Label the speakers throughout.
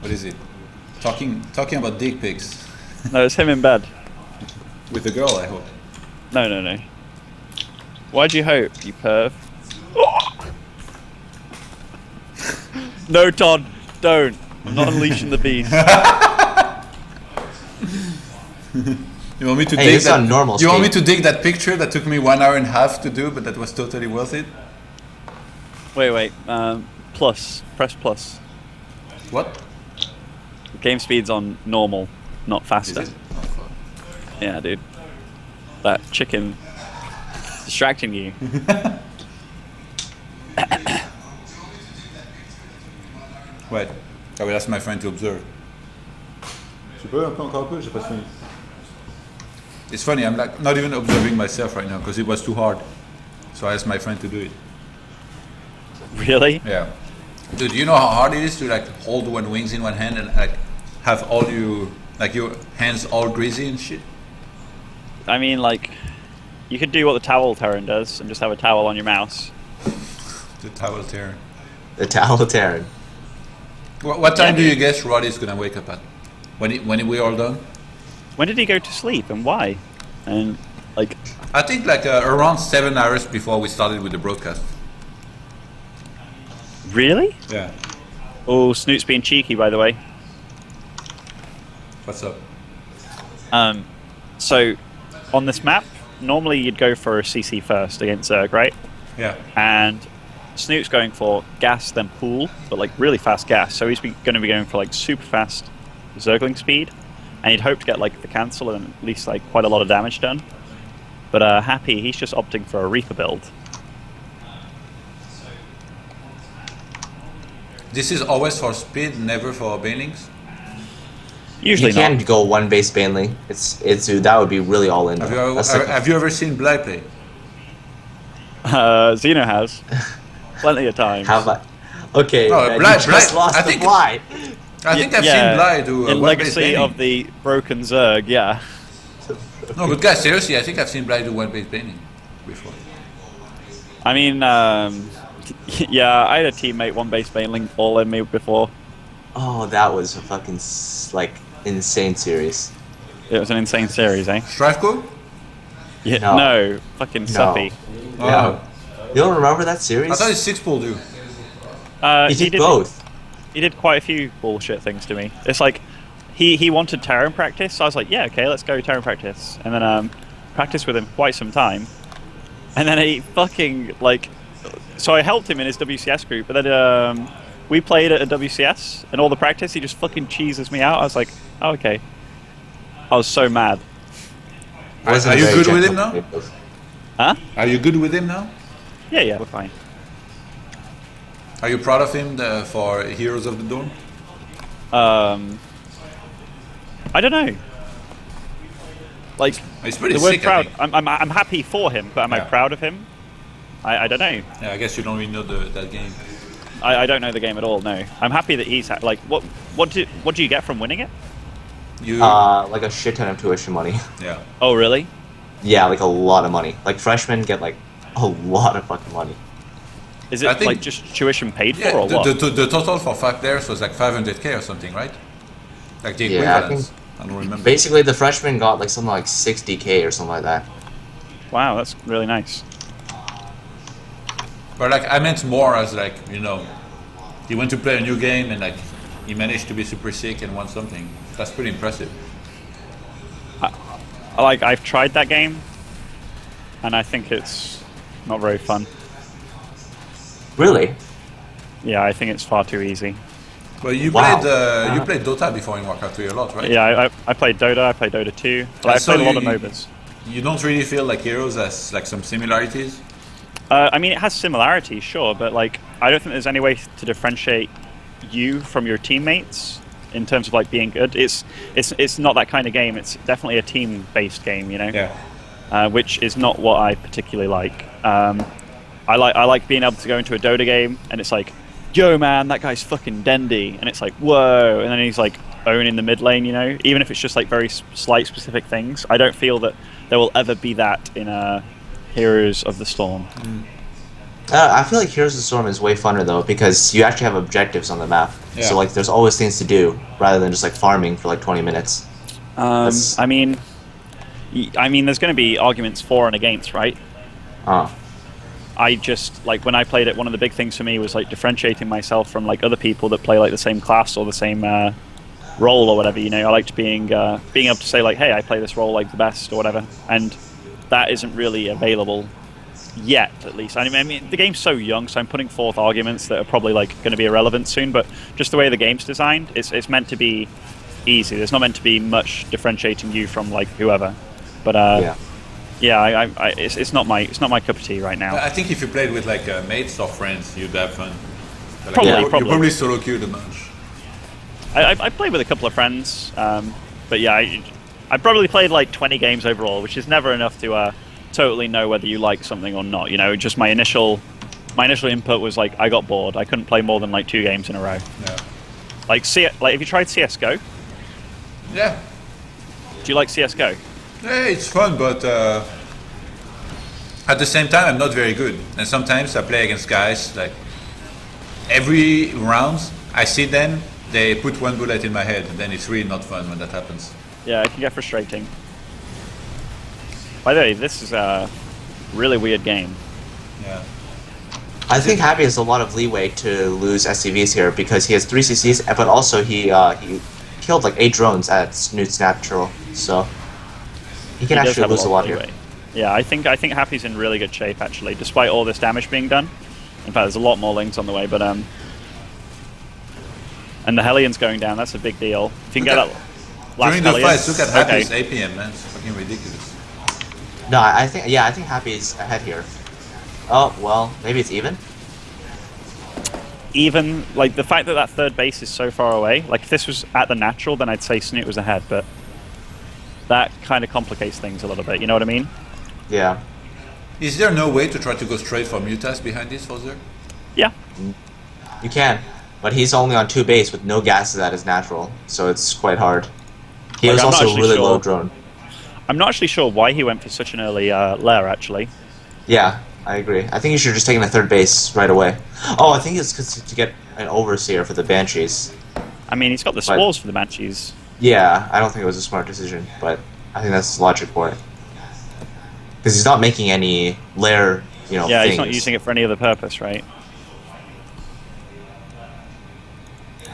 Speaker 1: What is it? Talking about dick pics.
Speaker 2: No, it's him in bed.
Speaker 1: With a girl, I hope.
Speaker 2: No. Why'd you hope, you perv? No, Todd, don't. I'm not unleashing the beast.
Speaker 1: You want me to
Speaker 3: Hey,
Speaker 1: dig
Speaker 3: it's
Speaker 1: that?
Speaker 3: on normal
Speaker 1: You want me
Speaker 3: speed.
Speaker 1: to dig that picture that took me 1 hour and a half to do, but that was totally worth it?
Speaker 2: Wait. Plus. Press plus.
Speaker 1: What?
Speaker 2: Game speed's on normal, not faster.
Speaker 1: Is it? Oh, fuck.
Speaker 2: Yeah, dude. That chicken distracting you.
Speaker 1: Wait, I will ask my friend to observe. It's funny, I'm like not even observing myself right now because it was too hard. So I asked my friend to do it.
Speaker 2: Really?
Speaker 1: Yeah. Dude, you know how hard it is to like hold one wings in one hand and like have all your hands all greasy and shit?
Speaker 2: I mean, like, you could do what the towel Terran does and just have a towel on your mouse.
Speaker 1: The towel tearing.
Speaker 3: The towel Terran.
Speaker 1: What time
Speaker 2: Yeah,
Speaker 1: do you
Speaker 2: dude.
Speaker 1: guess Roddy's gonna wake up at? When we all done?
Speaker 2: When did he go to sleep and why? And, like,
Speaker 1: I think like around 7 hours before we started with the broadcast.
Speaker 2: really?
Speaker 1: Yeah.
Speaker 2: Oh, Snoot's being cheeky, by the way.
Speaker 1: What's up?
Speaker 2: So, on this map, normally you'd go for a CC first against Zerg, right?
Speaker 1: Yeah.
Speaker 2: And Snoot's going for gas, then pool, but like really fast gas. So he's going to be going for like super fast Zergling speed, and he'd hope to get like the cancel and at least like quite a lot of damage done. But Happy, he's just opting for a Reaper build.
Speaker 1: This is always for speed, never for banelings.
Speaker 2: Usually
Speaker 3: You can
Speaker 2: not.
Speaker 3: go one base Banley. It's that would be really all in.
Speaker 1: Have you ever seen Bly play?
Speaker 2: Xeno has plenty of times.
Speaker 3: How about? Okay,
Speaker 1: No,
Speaker 3: man,
Speaker 1: Bly-
Speaker 3: you just
Speaker 1: Bly-
Speaker 3: lost
Speaker 1: I
Speaker 3: the
Speaker 1: think-
Speaker 3: Bly.
Speaker 1: I think I've
Speaker 2: Yeah,
Speaker 1: seen Bly do
Speaker 2: in
Speaker 1: one base
Speaker 2: Legacy
Speaker 1: baning.
Speaker 2: of the Broken Zerg. Yeah.
Speaker 1: No, but guys, seriously, I think I've seen Bly do one base baning before.
Speaker 2: I mean, yeah, I had a teammate one base baneling all in me before.
Speaker 3: Oh, that was a fucking like insane series.
Speaker 2: It was an insane series, eh?
Speaker 1: Strife Code?
Speaker 2: Yeah,
Speaker 3: No.
Speaker 2: no, fucking Suppy.
Speaker 3: No. You don't remember that series?
Speaker 1: I thought it's 6-pool do.
Speaker 3: He did both.
Speaker 2: He did quite a few bullshit things to me. It's like he wanted Terran practice, so I was like, yeah, okay, let's go Terran practice, and then practiced with him quite some time, and then he fucking like, so I helped him in his WCS group, but then we played at a WCS, and all the practice he just fucking cheeses me out. I was like, oh, okay. I was so mad.
Speaker 3: Wasn't
Speaker 1: Are you
Speaker 3: very
Speaker 1: good with him
Speaker 3: gentle.
Speaker 1: now?
Speaker 2: Huh?
Speaker 1: Are you good with him now?
Speaker 2: Yeah, we're fine.
Speaker 1: Are you proud of him for Heroes of the Dawn?
Speaker 2: I don't know. Like,
Speaker 1: He's pretty
Speaker 2: the word
Speaker 1: sick, I
Speaker 2: proud.
Speaker 1: think.
Speaker 2: I'm happy for him, but am I
Speaker 1: Yeah.
Speaker 2: proud of him? I don't know.
Speaker 1: Yeah, I guess you don't really know that game.
Speaker 2: I don't know the game at all. No, I'm happy that he's like. What do you get from winning it?
Speaker 1: You,
Speaker 3: Like a shit ton of tuition money.
Speaker 1: yeah.
Speaker 2: Oh, really?
Speaker 3: Yeah, like a lot of money. Like freshmen get like a lot of fucking money.
Speaker 2: Is
Speaker 1: I
Speaker 2: it
Speaker 1: think-
Speaker 2: like just tuition paid for
Speaker 1: Yeah,
Speaker 2: or what?
Speaker 1: the total for 5 players was like 500k or something, right? Like the
Speaker 3: Yeah, I
Speaker 1: equivalence. I don't remember.
Speaker 3: Basically, the freshmen got like something like 60k or something like that.
Speaker 2: Wow, that's really nice.
Speaker 1: But like I meant more as like, you know, he went to play a new game and like he managed to be super sick and won something. That's pretty impressive.
Speaker 2: I've tried that game, and I think it's not very fun.
Speaker 3: Really?
Speaker 2: Yeah, I think it's far too easy.
Speaker 1: Well, you
Speaker 3: Wow.
Speaker 1: played Dota before in Warcraft 3 a lot, right?
Speaker 2: Yeah, I played Dota, I played Dota 2, but
Speaker 1: And
Speaker 2: I
Speaker 1: so
Speaker 2: played a lot of
Speaker 1: you-
Speaker 2: MOBAs.
Speaker 1: You don't really feel like Heroes has like some similarities?
Speaker 2: I mean, it has similarities, sure, but like, I don't think there's any way to differentiate you from your teammates in terms of like being good. It's not that kind of game. It's definitely a team-based game, you know.
Speaker 1: Yeah.
Speaker 2: Which is not what I particularly like. I like being able to go into a Dota game and it's like, yo man, that guy's fucking dendy, and it's like, whoa, and then he's like owning the mid lane, you know. Even if it's just like very slight specific things, I don't feel that there will ever be that in Heroes of the Storm.
Speaker 3: I feel like Heroes of the Storm is way funner though because you actually have objectives on the map.
Speaker 1: Yeah.
Speaker 3: So like there's always things to do rather than just like farming for like 20 minutes. That's
Speaker 2: I mean, there's going to be arguments for and against, right?
Speaker 3: uh
Speaker 2: I just like when I played it. One of the big things for me was like differentiating myself from like other people that play like the same class or the same role or whatever. You know, I liked being able to say like, "Hey, I play this role like the best" or whatever, and that isn't really available yet, at least. I mean, the game's so young, so I'm putting forth arguments that are probably like going to be irrelevant soon. But just the way the game's designed, it's meant to be easy. There's not meant to be much differentiating you from like whoever. But
Speaker 3: yeah.
Speaker 2: yeah, it's not my cup of tea right now.
Speaker 1: I think if you played with like mates or friends, you'd have fun. But, like,
Speaker 2: Probably,
Speaker 1: you
Speaker 2: probably.
Speaker 1: probably solo queued a bunch.
Speaker 2: I played with a couple of friends, but yeah, I probably played like 20 games overall, which is never enough to totally know whether you like something or not. You know, just my initial input was like I got bored. I couldn't play more than like 2 games in a row.
Speaker 1: Yeah.
Speaker 2: Like if you tried CS:GO,
Speaker 1: Yeah.
Speaker 2: do you like CS:GO?
Speaker 1: Yeah, it's fun, but at the same time, I'm not very good. And sometimes I play against guys like every round I see them, they put one bullet in my head, and then it's really not fun when that happens.
Speaker 2: Yeah, it can get frustrating. By the way, this is a really weird game.
Speaker 1: Yeah.
Speaker 3: I think Happy has a lot of leeway to lose SCVs here because he has 3 CCs, but also he killed like 8 drones at Snute's natural, so he can
Speaker 2: He does
Speaker 3: actually
Speaker 2: have
Speaker 3: lose a lot here.
Speaker 2: leeway. Yeah, I think Happy's in really good shape actually, despite all this damage being done. In fact, there's a lot more lings on the way, but and the Hellions going down, that's a big deal. If you can get that last
Speaker 1: During the
Speaker 2: Hellion,
Speaker 1: fights, look at Happy's
Speaker 2: okay.
Speaker 1: APM, man. It's fucking ridiculous.
Speaker 3: No, I think Happy's ahead here. Oh well, maybe it's even.
Speaker 2: Even like the fact that that third base is so far away. Like if this was at the natural, then I'd say Snute was ahead, but that kind of complicates things a little bit. You know what I mean?
Speaker 3: Yeah.
Speaker 1: Is there no way to try to go straight for Mutas behind this, Fozer?
Speaker 2: Yeah.
Speaker 3: You can, but he's only on 2 base with no gases at his natural, so it's quite hard. He
Speaker 2: Like,
Speaker 3: was
Speaker 2: I'm not
Speaker 3: also
Speaker 2: actually
Speaker 3: really
Speaker 2: sure.
Speaker 3: low drone.
Speaker 2: I'm not actually sure why he went for such an early lair, actually.
Speaker 3: Yeah, I agree. I think you should have just taken a 3rd base right away. Oh, I think it's 'cause to get an overseer for the Banshees.
Speaker 2: I mean, he's got the spores for the Banshees.
Speaker 3: Yeah, I don't think it was a smart decision, but I think that's the logic for it. Because he's not making any lair,
Speaker 2: Yeah,
Speaker 3: things.
Speaker 2: he's not using it for any other purpose, right?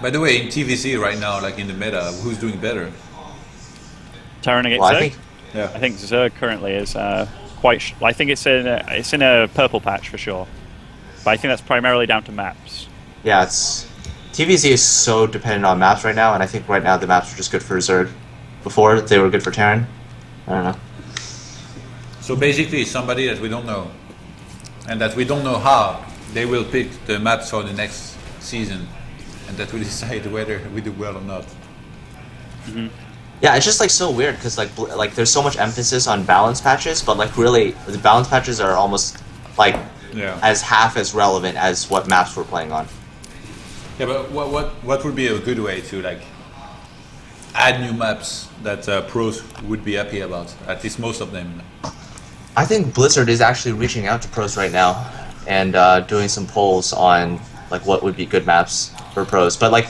Speaker 1: By the way, in TVC right now, like in the meta, who's doing better?
Speaker 2: Terran against
Speaker 3: Well, I
Speaker 2: Zerg?
Speaker 3: think
Speaker 1: Yeah.
Speaker 2: I think Zerg currently is quite... I think it's in a purple patch for sure. But I think that's primarily down to maps.
Speaker 3: yeah, it's TVZ is so dependent on maps right now, and I think right now the maps are just good for Zerg. Before they were good for Terran. I don't know.
Speaker 1: So basically, somebody that we don't know, and that we don't know how they will pick the maps for the next season, and that will decide whether we do well or not.
Speaker 3: Yeah, it's just like so weird because like there's so much emphasis on balance patches, but like really the balance patches are almost like
Speaker 1: Yeah.
Speaker 3: as half as relevant as what maps we're playing on.
Speaker 1: Yeah, but what would be a good way to like add new maps that pros would be happy about? At least most of them.
Speaker 3: I think Blizzard is actually reaching out to pros right now and doing some polls on like what would be good maps for pros. But like,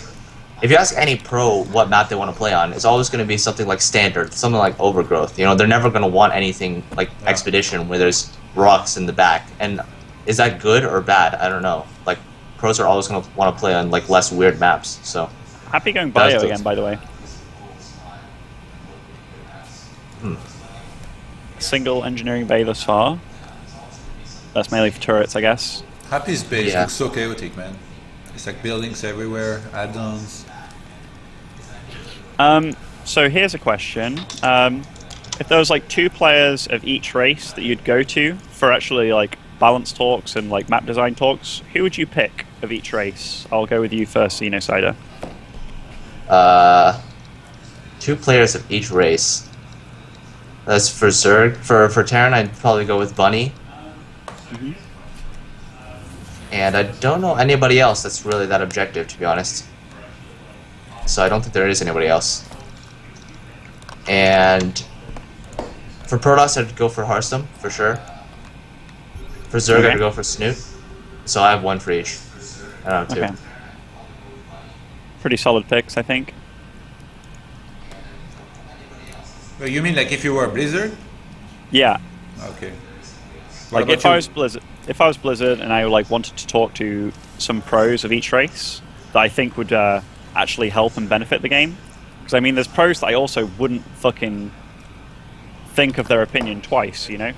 Speaker 3: if you ask any pro what map they want to play on, it's always going to be something like standard, something like Overgrowth. They're never going to want anything like Expedition where there's rocks in the back. And is that good or bad? I don't know. Like, pros are always going to want to play on like less weird maps. So
Speaker 2: Happy going bio
Speaker 3: That's
Speaker 2: again, by the way. Single engineering bay thus far. That's mainly for turrets, I guess.
Speaker 1: Happy's base
Speaker 3: Yeah.
Speaker 1: looks so chaotic, man. It's like buildings everywhere, add-ons.
Speaker 2: So here's a question. If there was like 2 players of each race that you'd go to for actually like balance talks and like map design talks, who would you pick of each race? I'll go with you first, Cider.
Speaker 3: 2 players of each race. That's for Zerg. For Terran, I'd probably go with Bunny. And I don't know anybody else that's really that objective, to be honest. So I don't think there is anybody else. And for Protoss, I'd go for Hearthstone, for sure. For Zerg,
Speaker 2: Okay.
Speaker 3: I'd go for Snute. So I have one for each. I don't have two.
Speaker 2: Okay. Pretty solid picks, I think.
Speaker 1: Well, you mean like if you were Blizzard?
Speaker 2: Yeah.
Speaker 1: Okay. What
Speaker 2: Like
Speaker 1: about
Speaker 2: if I
Speaker 1: you?
Speaker 2: was Blizzard and I like wanted to talk to some pros of each race that I think would actually help and benefit the game. Because I mean, there's pros that I also wouldn't fucking think of their opinion twice, you know,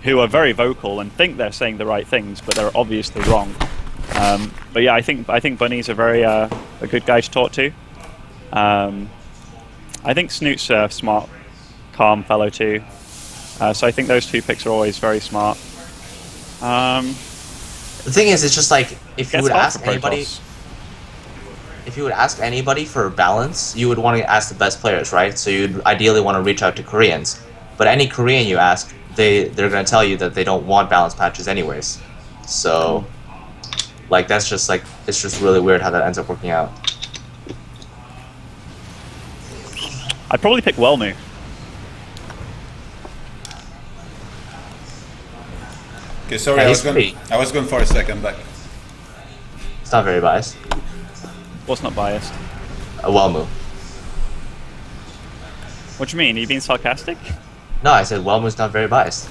Speaker 2: who are very vocal and think they're saying the right things, but they're obviously wrong. But yeah, I think Bunny's a very a good guy to talk to. I think Snoot's a smart, calm fellow too. So I think those two picks are always very smart.
Speaker 3: The thing is, it's just like if you
Speaker 2: Gets
Speaker 3: would
Speaker 2: hard
Speaker 3: ask
Speaker 2: for
Speaker 3: anybody,
Speaker 2: Protoss.
Speaker 3: if you would ask anybody for balance, you would want to ask the best players, right? So you'd ideally want to reach out to Koreans. But any Korean you ask, they're going to tell you that they don't want balance patches anyways. So, like that's just like it's just really weird how that ends up working out.
Speaker 2: I'd probably pick Wellmu.
Speaker 1: Okay, sorry,
Speaker 3: Yeah,
Speaker 1: I
Speaker 3: he's
Speaker 1: was going for a second back.
Speaker 3: It's not very biased.
Speaker 2: What's not biased?
Speaker 3: A Wellmu.
Speaker 2: What do you mean? Are you being sarcastic?
Speaker 3: No, I said Wellmu's not very biased.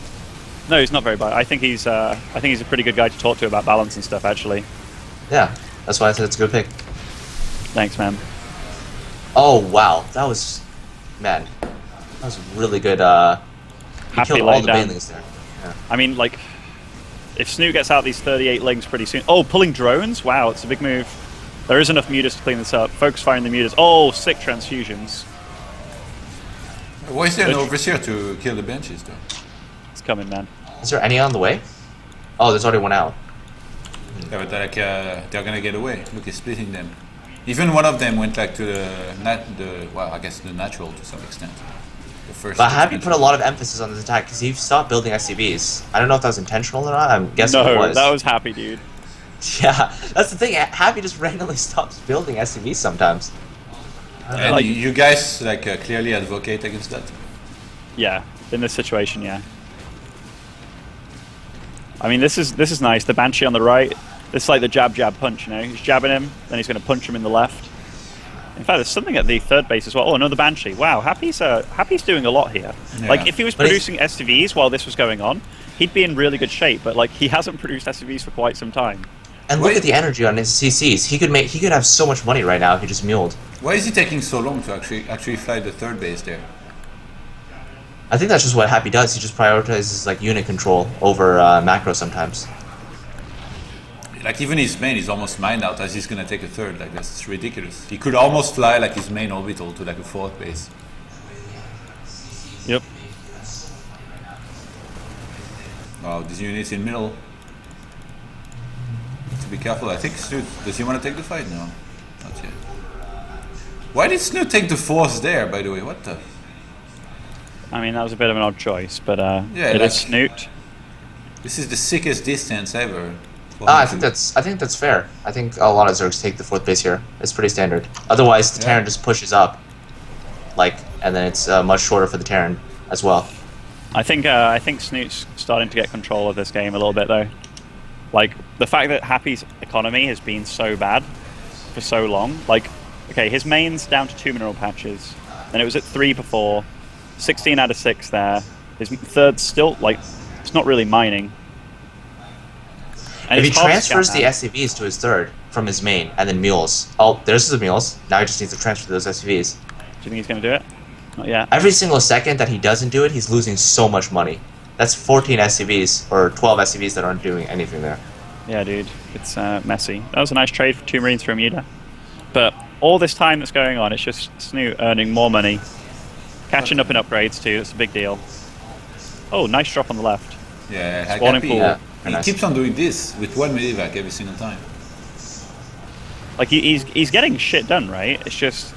Speaker 2: No, he's not very biased. I think he's a pretty good guy to talk to about balance and stuff. Actually,
Speaker 3: Yeah, that's why I said it's a good pick.
Speaker 2: thanks, man.
Speaker 3: Oh wow, that was, man, that was really good. He
Speaker 2: Happy
Speaker 3: killed all
Speaker 2: laid
Speaker 3: the
Speaker 2: down.
Speaker 3: banelings there. Yeah.
Speaker 2: I mean, like, if Snute gets out these 38 lings pretty soon. Oh, pulling drones? Wow, it's a big move. There is enough mutas to clean this up. Focus firing the mutas. Oh, sick transfusions.
Speaker 1: Why is there an overseer to kill the benches though?
Speaker 2: It's coming, man.
Speaker 3: Is there any on the way? Oh, there's already one out.
Speaker 1: Yeah, but like they're gonna get away. Look, he's splitting them. Even one of them went like to well, I guess the natural to some extent. The first.
Speaker 3: But Happy put a
Speaker 1: expansion.
Speaker 3: lot of emphasis on this attack because he stopped building SCVs. I don't know if that was intentional or not. I'm guessing it
Speaker 2: No,
Speaker 3: was.
Speaker 2: that was happy, dude.
Speaker 3: Yeah, that's the thing. Happy just randomly stops building SCVs sometimes.
Speaker 1: And
Speaker 2: Like-
Speaker 1: you guys like clearly advocate against that.
Speaker 2: Yeah, in this situation, yeah. I mean, this is nice. The Banshee on the right. This is like the jab, jab, punch, you know? He's jabbing him, then he's going to punch him in the left. In fact, there's something at the third base as well. Oh, another Banshee. Wow, Happy's doing a lot here.
Speaker 1: Yeah.
Speaker 2: Like, if he was
Speaker 3: But he's-
Speaker 2: producing SCVs while this was going on, he'd be in really good shape, but, like, he hasn't produced SCVs for quite some time.
Speaker 3: And look
Speaker 1: Wait.
Speaker 3: at the energy on his CCs. He could have so much money right now if he just muled.
Speaker 1: Why is he taking so long to actually fly the third base there?
Speaker 3: I think that's just what Happy does. He just prioritizes like unit control over macro sometimes.
Speaker 1: Like even his main is almost mined out as he's gonna take a third. Like that's ridiculous. He could almost fly like his main orbital to like a fourth base.
Speaker 2: Yep.
Speaker 1: Wow, these units in middle. To be careful. I think Snute, does he want to take the fight? No, not yet. Why did Snute take the fourth there? By the way, what the?
Speaker 2: I mean, that was a bit of an odd choice, but
Speaker 1: Yeah,
Speaker 2: it
Speaker 1: like-
Speaker 2: is Snute.
Speaker 1: This is the sickest distance ever.
Speaker 3: I think that's fair. I think a lot of Zergs take the fourth base here. It's pretty standard. Otherwise, the
Speaker 1: Yeah.
Speaker 3: Terran just pushes up, like, and then it's much shorter for the Terran as well.
Speaker 2: I think Snoot's starting to get control of this game a little bit, though. Like, the fact that Happy's economy has been so bad for so long. Like, okay, his main's down to 2 mineral patches, and it was at 3 before. 16 out of 6 there. His third's still, like, it's not really mining. And
Speaker 3: If he
Speaker 2: it's hard to
Speaker 3: transfers
Speaker 2: scout
Speaker 3: the
Speaker 2: now.
Speaker 3: SCVs to his third from his main and then mules, oh, there's the mules. Now he just needs to transfer those SCVs.
Speaker 2: Do you think he's going to do it? Not yet.
Speaker 3: Every single second that he doesn't do it, he's losing so much money. That's 14 SCVs or 12 SCVs that aren't doing anything there.
Speaker 2: Yeah, dude. It's messy. That was a nice trade for 2 Marines for a Muta. But all this time that's going on, it's just Snute earning more money. Catching up in upgrades, too. That's a big deal. Oh, nice drop on the left.
Speaker 1: Yeah, like
Speaker 2: Spawning
Speaker 1: Happy,
Speaker 2: pool.
Speaker 3: Yeah,
Speaker 1: he
Speaker 3: nice.
Speaker 1: keeps on doing this with one medevac every single time.
Speaker 2: Like, he's getting shit done, right? It's just...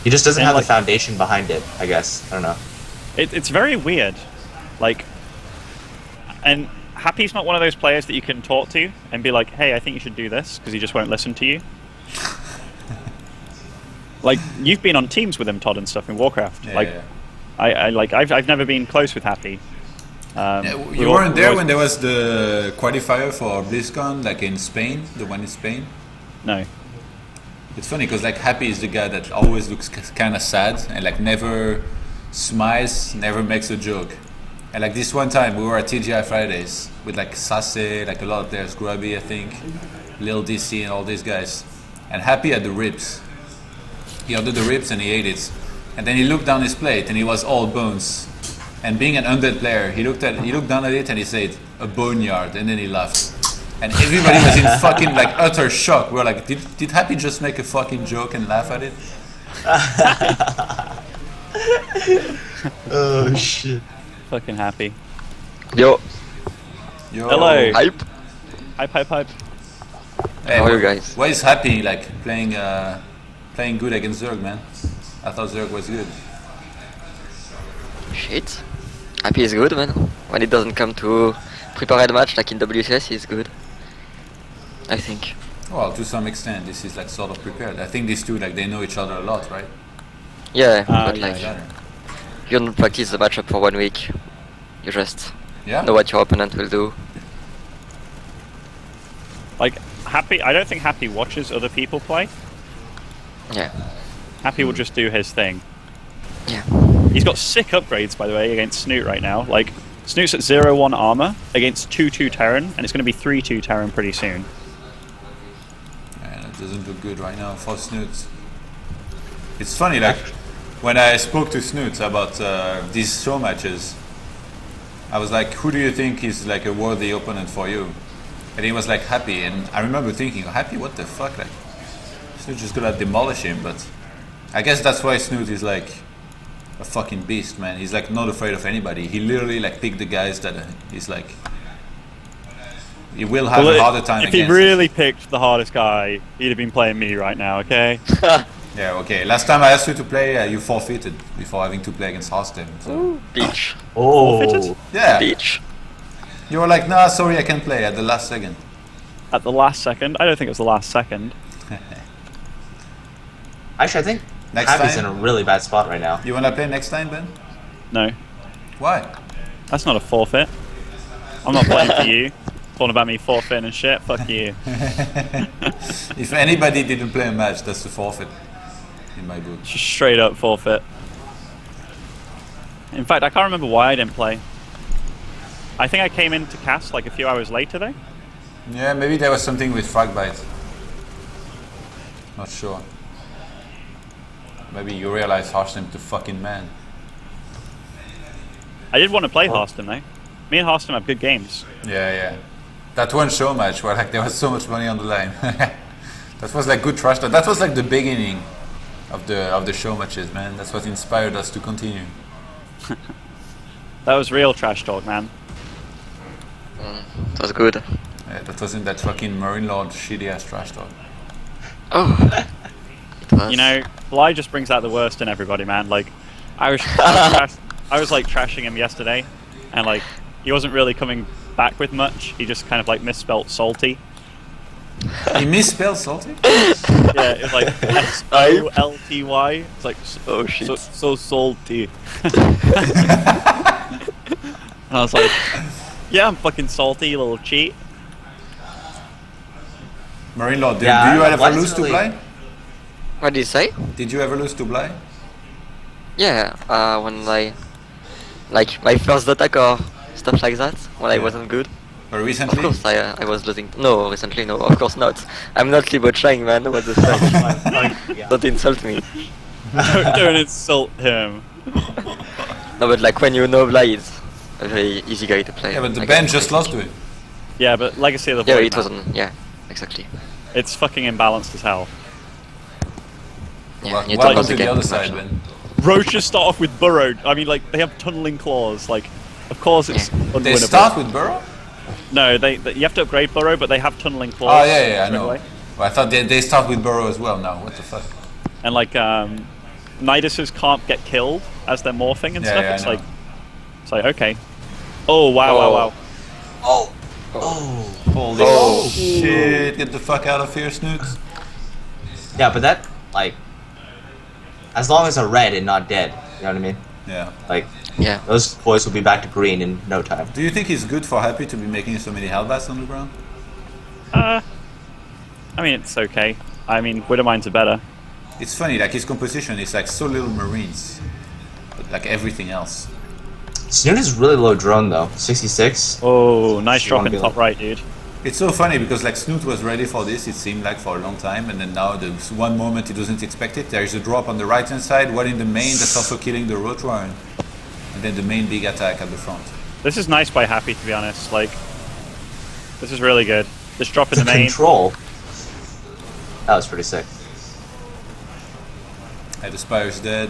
Speaker 3: He just doesn't
Speaker 2: And,
Speaker 3: have
Speaker 2: like-
Speaker 3: the foundation behind it, I guess. I don't know.
Speaker 2: It's very weird. Like... And Happy's not one of those players that you can talk to and be like, hey, I think you should do this, because he just won't listen to you. Like, you've been on teams with him, ToD, and stuff in Warcraft.
Speaker 1: Yeah,
Speaker 2: like,
Speaker 1: yeah.
Speaker 2: I've never been close with Happy.
Speaker 1: You weren't there when there was the qualifier for BlizzCon, like in Spain, the one in Spain?
Speaker 2: No.
Speaker 1: It's funny because like Happy is the guy that always looks kind of sad and like never smiles, never makes a joke. And like this one time we were at TGI Fridays with like Sase, like a lot of players, Grubby I think, Lil DC and all these guys. And Happy had the ribs. He ordered the ribs and he ate it. And then he looked down his plate and he was all bones. And being an undead player, he looked down at it and he said, a boneyard, and then he laughed. And everybody was in fucking like utter shock. We were like, did Happy just make a fucking joke and laugh at it?
Speaker 3: Oh shit.
Speaker 2: Fucking Happy.
Speaker 4: Yo,
Speaker 1: Yo.
Speaker 2: Hello.
Speaker 4: hype.
Speaker 2: Hype.
Speaker 1: Hey,
Speaker 4: How are you guys?
Speaker 1: Why is Happy like playing good against Zerg, man? I thought Zerg was good.
Speaker 4: Shit. Happy is good, man. When it doesn't come to prepared match like in WCS, he's good. I think.
Speaker 1: Well, to some extent, this is like sort of prepared. I think these two like they know each other a lot, right?
Speaker 4: Yeah, but
Speaker 2: yeah,
Speaker 4: like
Speaker 2: yeah.
Speaker 4: you don't practice the matchup for 1 week. You just
Speaker 1: Yeah.
Speaker 4: know what your opponent will do.
Speaker 2: Like Happy, I don't think Happy watches other people play.
Speaker 4: Yeah.
Speaker 2: Happy will just do his thing.
Speaker 4: Yeah.
Speaker 2: He's got sick upgrades, by the way, against Snute right now. Like, Snute's at 0-1 armor against 2-2 Terran, and it's going to be 3-2 Terran pretty soon.
Speaker 1: And it doesn't look good right now for Snute. It's funny, like when I spoke to Snute about these show matches, I was like, "Who do you think is like a worthy opponent for you?" And he was like, "Happy." And I remember thinking, "Happy? What the fuck? Like, Snute just gonna demolish him." But I guess that's why Snute is like a fucking beast, man. He's like not afraid of anybody. He literally like picked the guys that he's like. He will have a harder time
Speaker 2: if he
Speaker 1: against.
Speaker 2: really picked the hardest guy, he'd have been playing me right now, okay?
Speaker 1: Yeah, okay. Last time I asked you to play, you forfeited before having to play against Harstem. So.
Speaker 4: Beach.
Speaker 2: Forfeited?
Speaker 1: Yeah.
Speaker 4: Beach.
Speaker 1: You were like, nah, sorry, I can't play at the last second.
Speaker 2: At the last second? I don't think it was the last second.
Speaker 3: Actually, I think
Speaker 1: Next
Speaker 3: Happy's in
Speaker 1: time?
Speaker 3: a really bad spot right now.
Speaker 1: You wanna play next time, Ben?
Speaker 2: No.
Speaker 1: Why?
Speaker 2: That's not a forfeit. I'm not playing for you. Talking about me forfeiting and shit, fuck you.
Speaker 1: If anybody didn't play a match, that's the forfeit in my book.
Speaker 2: Just straight up forfeit. In fact, I can't remember why I didn't play. I think I came in to cast like a few hours later though.
Speaker 1: Yeah, maybe there was something with Fragbite. Not sure. Maybe you realize Harstem's the fucking man.
Speaker 2: I did want to play Harstem though. Me and Harstem have good games.
Speaker 1: Yeah. That one show match where like there was so much money on the line. That was like good trash talk. That was like the beginning of the show matches, man. That's what inspired us to continue.
Speaker 2: That was real trash talk, man.
Speaker 4: It was good.
Speaker 1: Yeah, that wasn't that fucking Marine Lord shitty ass trash talk.
Speaker 4: Oh. It was.
Speaker 2: You know, Bly just brings out the worst in everybody, man. Like, I was like trashing him yesterday, and like he wasn't really coming back with much. He just kind of like misspelt salty.
Speaker 1: He misspelled salty?
Speaker 2: Yeah, it was like SOLTY. It's like
Speaker 4: Oh shit.
Speaker 2: so salty. And I was like, yeah, I'm fucking salty, you little cheat.
Speaker 1: Marine Lord, do you
Speaker 3: Yeah,
Speaker 1: ever
Speaker 3: Bly's
Speaker 1: lose to
Speaker 3: really-
Speaker 1: Bly?
Speaker 4: What did you say?
Speaker 1: Did you ever lose to Bly?
Speaker 4: Yeah, when like my first attack or stuff like that, when I
Speaker 1: Yeah.
Speaker 4: wasn't good.
Speaker 1: Or
Speaker 4: Of
Speaker 1: recently?
Speaker 4: course I was losing. No, recently no, of course not. I'm not Libo trying, man. What the fuck?
Speaker 3: Yeah.
Speaker 4: Don't insult me.
Speaker 2: Don't insult him.
Speaker 4: No, but like when you know Bly, it's a very easy guy to play.
Speaker 1: Yeah, but the
Speaker 4: Like,
Speaker 1: band just lost to it.
Speaker 2: Yeah, but Legacy of the
Speaker 4: Yeah,
Speaker 2: Void,
Speaker 4: it
Speaker 2: man,
Speaker 4: wasn't. Yeah, exactly.
Speaker 2: it's fucking imbalanced as hell.
Speaker 4: Yeah,
Speaker 1: Well,
Speaker 4: you
Speaker 1: what
Speaker 4: don't
Speaker 1: happened to
Speaker 4: get
Speaker 1: the other
Speaker 4: much
Speaker 1: side,
Speaker 4: now.
Speaker 1: Ben?
Speaker 2: Roaches start off with Burrow. I mean, like, they have tunneling claws. Like, of course it's unwinnable.
Speaker 1: They start with Burrow?
Speaker 2: No, they you have to upgrade Burrow, but they have tunneling claws.
Speaker 1: Oh, yeah, I
Speaker 2: straight
Speaker 1: know.
Speaker 2: away.
Speaker 1: Well, I thought they start with Burrow as well now. What the fuck?
Speaker 2: And like, Niduses can't get killed as they're morphing and
Speaker 1: Yeah,
Speaker 2: stuff.
Speaker 1: yeah, I
Speaker 2: It's
Speaker 1: know.
Speaker 2: like, okay. Oh, wow,
Speaker 4: Oh.
Speaker 2: wow.
Speaker 3: Oh. Oh.
Speaker 1: Holy
Speaker 4: Oh.
Speaker 1: shit, get the fuck out of here, Snoots.
Speaker 3: Yeah, but that, like, as long as a red and not dead, you know what I mean?
Speaker 1: Yeah.
Speaker 3: Like,
Speaker 4: Yeah.
Speaker 3: those boys will be back to green in no time.
Speaker 1: Do you think it's good for Happy to be making so many hellbats on the ground?
Speaker 2: I mean, it's okay. I mean, Widowmines are better.
Speaker 1: It's funny, like his composition is like so little Marines, but like everything else.
Speaker 3: Snute is really low drone though, 66.
Speaker 2: Oh, nice
Speaker 3: You
Speaker 2: drop
Speaker 3: wanna
Speaker 2: in
Speaker 3: be
Speaker 2: top
Speaker 3: like-
Speaker 2: right, dude.
Speaker 1: It's so funny because like Snute was ready for this, it seemed like for a long time, and then now there's one moment he doesn't expect it. There is a drop on the right hand side, one in the main that's also killing the Rotwarren, and then the main big attack at the front.
Speaker 2: This is nice by Happy, to be honest. Like, this is really good. This drop in
Speaker 3: The
Speaker 2: the main.
Speaker 3: control. That was pretty sick.
Speaker 1: And the Spire's dead.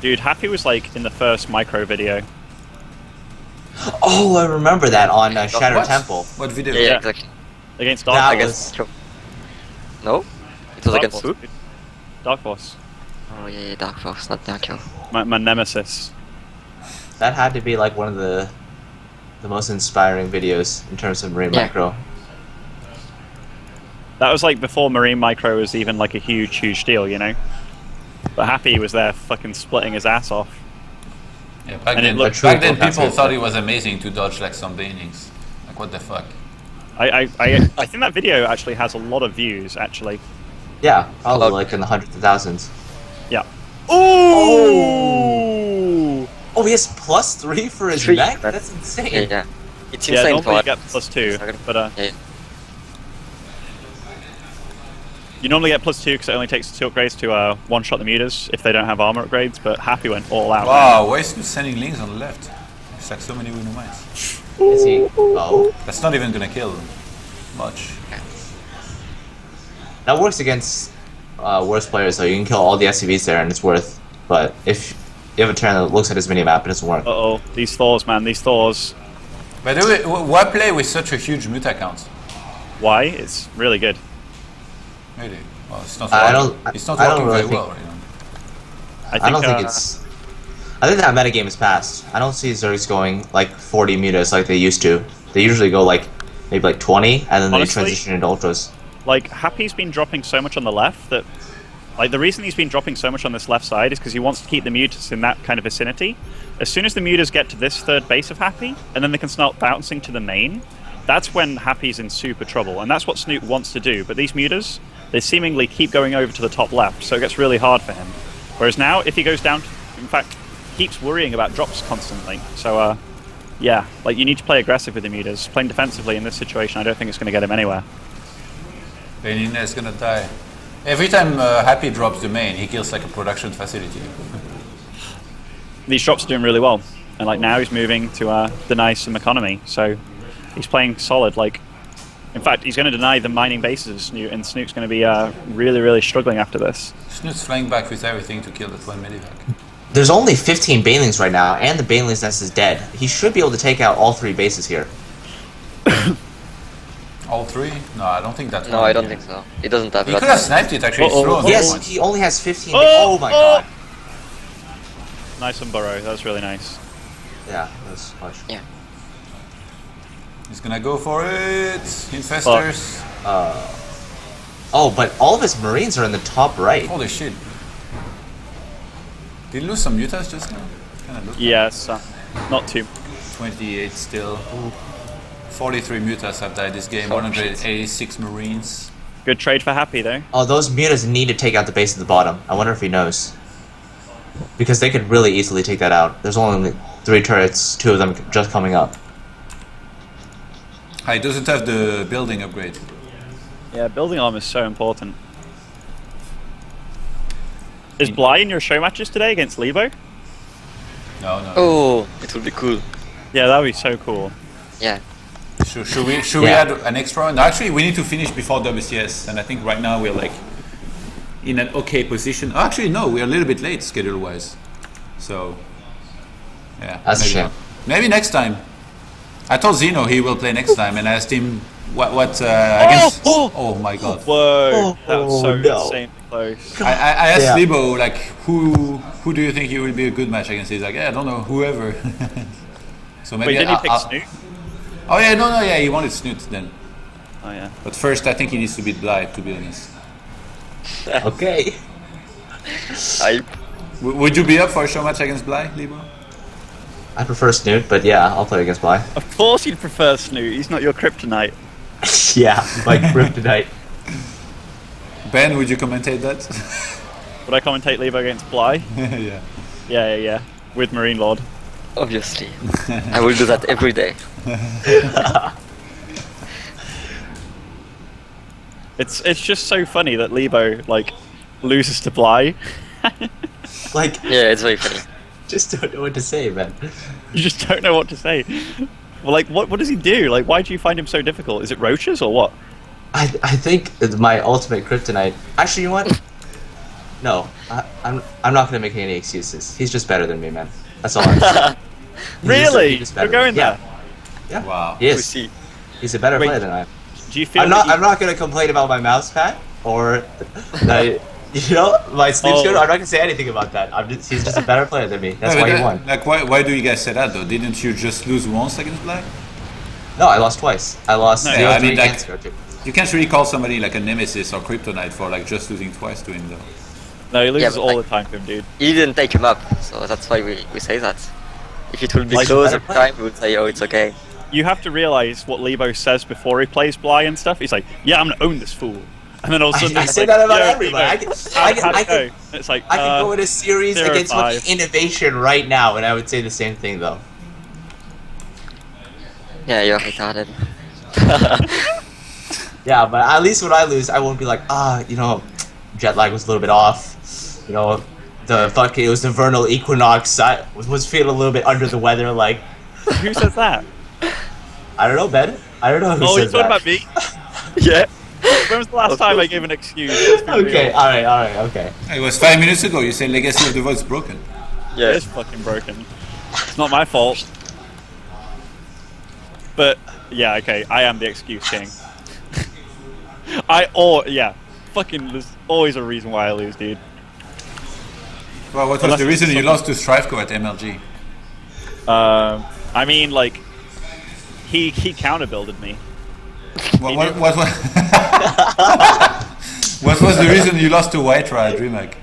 Speaker 2: Dude, Happy was like in the first micro video.
Speaker 3: Oh, I remember that on Shattered
Speaker 1: What?
Speaker 3: Temple.
Speaker 1: What video?
Speaker 4: Yeah,
Speaker 2: Yeah.
Speaker 4: exactly.
Speaker 2: Against
Speaker 3: That
Speaker 2: Dark
Speaker 4: I
Speaker 3: was-
Speaker 4: guess. No? It was
Speaker 2: Dark
Speaker 4: against
Speaker 2: Force,
Speaker 4: who?
Speaker 2: dude. Dark Force.
Speaker 4: Oh yeah, Dark Force, not Dark Hill.
Speaker 2: My nemesis.
Speaker 3: That had to be like one of the most inspiring videos in terms of Marine
Speaker 4: Yeah.
Speaker 3: Micro.
Speaker 2: That was like before Marine Micro was even like a huge deal, you know? But Happy was there fucking splitting his ass off.
Speaker 1: Yeah, back
Speaker 2: And it
Speaker 1: then,
Speaker 2: looked-
Speaker 1: back then
Speaker 3: True,
Speaker 1: people
Speaker 3: that's
Speaker 1: thought
Speaker 3: it.
Speaker 1: it was amazing to dodge like some banings. Like what the fuck?
Speaker 2: I think that video actually has a lot of views, actually.
Speaker 3: Yeah, probably
Speaker 4: Oh.
Speaker 3: like in the hundreds of thousands.
Speaker 2: Yeah. Ooh!
Speaker 3: Oh, he has +3 for his
Speaker 4: Three,
Speaker 3: mech?
Speaker 4: man.
Speaker 3: That's insane.
Speaker 4: Yeah, yeah. It's
Speaker 2: Yeah,
Speaker 4: insane
Speaker 2: normally you
Speaker 4: for
Speaker 2: get +2, but
Speaker 4: Yeah.
Speaker 2: you normally get +2 because it only takes 2 upgrades to one-shot the mutas if they don't have armor upgrades, but Happy went all out.
Speaker 1: Wow, why is Snute sending links on the left? It's like so many window mines.
Speaker 3: Is he? Oh.
Speaker 1: That's not even gonna kill much.
Speaker 3: That works against worse players, though. You can kill all the SCVs there and it's worth. But if you have a turn that looks at his minimap, it doesn't work.
Speaker 2: Uh-oh, these Thors, man, these Thors.
Speaker 1: By the way, why play with such a huge muta count?
Speaker 2: Why? It's really good.
Speaker 1: Really? Well, it's not
Speaker 3: I
Speaker 1: working.
Speaker 3: don't-
Speaker 1: It's not
Speaker 3: I don't
Speaker 1: working
Speaker 3: really
Speaker 1: very
Speaker 3: think-
Speaker 1: well. You know?
Speaker 3: I don't think it's. I think that metagame is past. I don't see Zergs going like 40 mutas like they used to. They usually go like maybe like 20, and then
Speaker 2: Honestly-
Speaker 3: they transition into ultras.
Speaker 2: Like, Happy's been dropping so much on the left that... Like, the reason he's been dropping so much on this left side is because he wants to keep the mutas in that kind of vicinity. As soon as the mutas get to this third base of Happy, and then they can start bouncing to the main, that's when Happy's in super trouble. And that's what Snute wants to do. But these mutas, they seemingly keep going over to the top left, so it gets really hard for him. Whereas now, if he goes down... In fact, keeps worrying about drops constantly. So, yeah, like, you need to play aggressive with the mutas. Playing defensively in this situation, I don't think it's going to get him anywhere.
Speaker 1: Benina is gonna die. Every time Happy drops the main, he kills like a production facility.
Speaker 2: These drops are doing really well, and like now he's moving to deny some economy, so he's playing solid. Like, in fact, he's going to deny the mining bases of Snute, and Snute's going to be really struggling after this.
Speaker 1: Snute's flying back with everything to kill that one medivac.
Speaker 3: There's only 15 Banelings right now, and the Baneling's nest is dead. He should be able to take out all 3 bases here.
Speaker 1: All 3? No, I don't think that's
Speaker 4: No, I don't think so. It doesn't have
Speaker 1: He
Speaker 4: that
Speaker 1: could have
Speaker 4: much.
Speaker 1: sniped it actually.
Speaker 2: Uh-oh.
Speaker 1: Slow on
Speaker 3: Yes,
Speaker 1: that one.
Speaker 3: he only has 15.
Speaker 2: Oh,
Speaker 3: Oh my
Speaker 2: oh.
Speaker 3: god.
Speaker 2: Nice on Burrow, that was really nice.
Speaker 3: Yeah, that's harsh.
Speaker 4: Yeah.
Speaker 1: He's gonna go for it. Infestors.
Speaker 3: Oh, but all of his Marines are in the top right.
Speaker 1: Holy shit. Did he lose some mutas just now? Kinda look
Speaker 2: Yes, not too.
Speaker 1: 28 still. 43 mutas have died this game.
Speaker 4: Oh,
Speaker 1: 186 Marines.
Speaker 2: Good trade for Happy though.
Speaker 3: Oh, those mutas need to take out the base at the bottom. I wonder if he knows. Because they could really easily take that out. There's only 3 turrets, 2 of them just coming up.
Speaker 1: He doesn't have the building upgrade.
Speaker 2: Yeah, building armor is so important. Is Bly in your show matches today against Lebo?
Speaker 1: No, no.
Speaker 4: Oh, it would be cool.
Speaker 2: Yeah, that would be so cool.
Speaker 4: Yeah.
Speaker 1: Should we
Speaker 3: Yeah.
Speaker 1: add an extra one? Actually, we need to finish before WCS, and I think right now we're like in an okay position. Actually, no, we're a little bit late schedule-wise. So, yeah.
Speaker 3: That's a
Speaker 1: maybe
Speaker 3: shame.
Speaker 1: not. Maybe next time. I told Zeno he will play next time, and I asked him what against. Oh my god!
Speaker 2: Whoa, that was so
Speaker 3: no.
Speaker 2: insanely close.
Speaker 1: I asked
Speaker 3: Yeah.
Speaker 1: Libo like who do you think he will be a good match against? He's like, yeah, I don't know, whoever. So maybe
Speaker 2: Wait, didn't he pick
Speaker 1: I'll-
Speaker 2: Snute?
Speaker 1: Oh yeah, no, yeah, he wanted Snute then.
Speaker 2: Oh yeah.
Speaker 1: But first, I think he needs to beat Bly, to be honest.
Speaker 3: Okay.
Speaker 4: Hype.
Speaker 1: Would you be up for a show match against Bly, Lebo?
Speaker 3: I prefer Snute, but yeah, I'll play against Bly.
Speaker 2: Of course you'd prefer Snute. He's not your kryptonite.
Speaker 3: Yeah, like kryptonite.
Speaker 1: Ben, would you commentate that?
Speaker 2: Would I commentate Levo against Bly?
Speaker 1: Yeah.
Speaker 2: Yeah. With Marine Lord.
Speaker 4: Obviously. I will do that every day.
Speaker 2: It's just so funny that Levo like loses to Bly.
Speaker 3: Like,
Speaker 4: Yeah, it's very funny.
Speaker 3: just don't know what to say, man.
Speaker 2: You just don't know what to say. Well, like, what does he do? Like, why do you find him so difficult? Is it roaches or what?
Speaker 3: I think it's my ultimate kryptonite. Actually, you know what? No, I'm not gonna make any excuses. He's just better than me, man. That's all I'm saying.
Speaker 2: Really?
Speaker 3: He's
Speaker 2: You're going there?
Speaker 3: Yeah.
Speaker 1: Wow.
Speaker 3: He
Speaker 4: We
Speaker 3: is.
Speaker 4: see.
Speaker 3: He's a better
Speaker 2: Wait,
Speaker 3: player than I am.
Speaker 2: Do you feel?
Speaker 3: I'm not gonna complain about my mouse pad or my sleep
Speaker 2: Oh.
Speaker 3: schedule. I'm not gonna say anything about that. He's just a better player than me. That's why he won.
Speaker 1: Like, why do you guys say that though? Didn't you just lose once against Bly?
Speaker 3: No, I lost twice. I lost
Speaker 2: No,
Speaker 3: 0-3
Speaker 1: yeah, I mean, like-
Speaker 3: against 0-2.
Speaker 1: You can't really call somebody like a nemesis or kryptonite for like just losing twice to him though.
Speaker 2: No, he loses
Speaker 4: but,
Speaker 2: all
Speaker 4: like-
Speaker 2: the time to him, dude.
Speaker 4: He didn't take him up, so that's why we say that. If it will be
Speaker 3: Like,
Speaker 4: close
Speaker 3: better
Speaker 4: every time, we would say, oh, it's okay.
Speaker 2: You have to realize what Levo says before he plays Bly and stuff. He's like, "Yeah, I'm gonna own this fool," and then all of a sudden
Speaker 3: I
Speaker 2: he's
Speaker 3: say
Speaker 2: like,
Speaker 3: that about
Speaker 2: "Yo,
Speaker 3: everybody.
Speaker 2: Levo,
Speaker 3: I
Speaker 2: how'd it
Speaker 3: can
Speaker 2: go?" And it's like,
Speaker 3: I could go in a series
Speaker 2: 0-5.
Speaker 3: against fucking Innovation right now, and I would say the same thing though.
Speaker 4: Yeah, you're retarded.
Speaker 3: Yeah, but at least when I lose, I won't be like, jet lag was a little bit off. You know, it was the vernal equinox. I was feeling a little bit under the weather. Like,
Speaker 2: Who says that?
Speaker 3: I don't know, Ben. I don't know who
Speaker 2: Oh, you're
Speaker 3: says
Speaker 2: talking
Speaker 3: that.
Speaker 2: about me? Yeah. When was the last time I gave an excuse? Let's be
Speaker 3: Okay,
Speaker 2: real.
Speaker 3: all right, okay.
Speaker 1: It was 5 minutes ago. You say Legacy of the Void's broken.
Speaker 4: Yeah.
Speaker 2: It's fucking broken. It's not my fault. But yeah, okay, I am the excuse king. Fucking there's always a reason why I lose, dude.
Speaker 1: Well, what was
Speaker 2: Unless
Speaker 1: the reason
Speaker 2: it's
Speaker 1: you lost to Striveco at MLG?
Speaker 2: I mean, like, he counter builded me.
Speaker 1: What was the reason you lost to Whitera at DreamHack?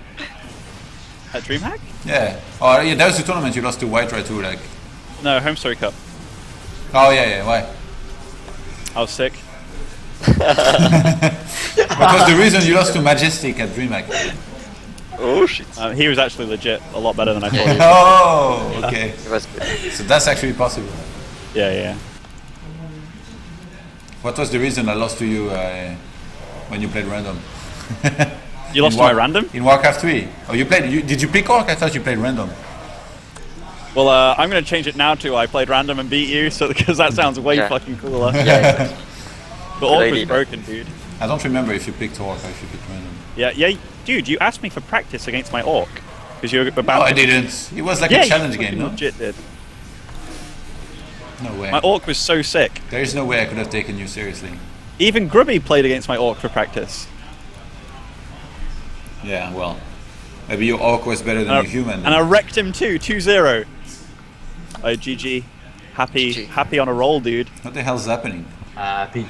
Speaker 2: At DreamHack?
Speaker 1: Yeah. Oh, yeah, that was the tournament you lost to Whitera too, like.
Speaker 2: No, Home Story Cup.
Speaker 1: Oh, yeah, why?
Speaker 2: I was sick.
Speaker 1: What was the reason you lost to Majestic at DreamHack?
Speaker 4: Oh, shit.
Speaker 2: He was actually legit a lot better than I thought he was.
Speaker 1: Oh, okay.
Speaker 4: It was good.
Speaker 1: So that's actually possible.
Speaker 2: Yeah.
Speaker 1: What was the reason I lost to you when you played random?
Speaker 2: You lost to my random?
Speaker 1: In Warcraft 3. Oh, did you pick Orc? I thought you played random.
Speaker 2: Well, I'm gonna change it now to I played random and beat you, so because that sounds way
Speaker 4: Yeah.
Speaker 2: fucking cooler.
Speaker 4: Yeah, exactly.
Speaker 2: But Orc
Speaker 4: Good
Speaker 2: was
Speaker 4: idea.
Speaker 2: broken, dude.
Speaker 1: I don't remember if you picked Orc or if you picked random.
Speaker 2: Yeah, dude, you asked me for practice against my Orc because you were about.
Speaker 1: No,
Speaker 2: to...
Speaker 1: I didn't. It was like
Speaker 2: Yeah,
Speaker 1: a challenge
Speaker 2: you
Speaker 1: game,
Speaker 2: fucking
Speaker 1: no?
Speaker 2: legit did.
Speaker 1: No way.
Speaker 2: My Orc was so sick.
Speaker 1: There is no way I could have taken you seriously.
Speaker 2: Even Grubby played against my Orc for practice.
Speaker 1: Yeah, well. Maybe your Orc was better than your human.
Speaker 2: And I wrecked him too, 2-0. Oh, GG.
Speaker 4: GG.
Speaker 2: Happy on a roll, dude.
Speaker 1: What the hell's happening?
Speaker 3: Happy.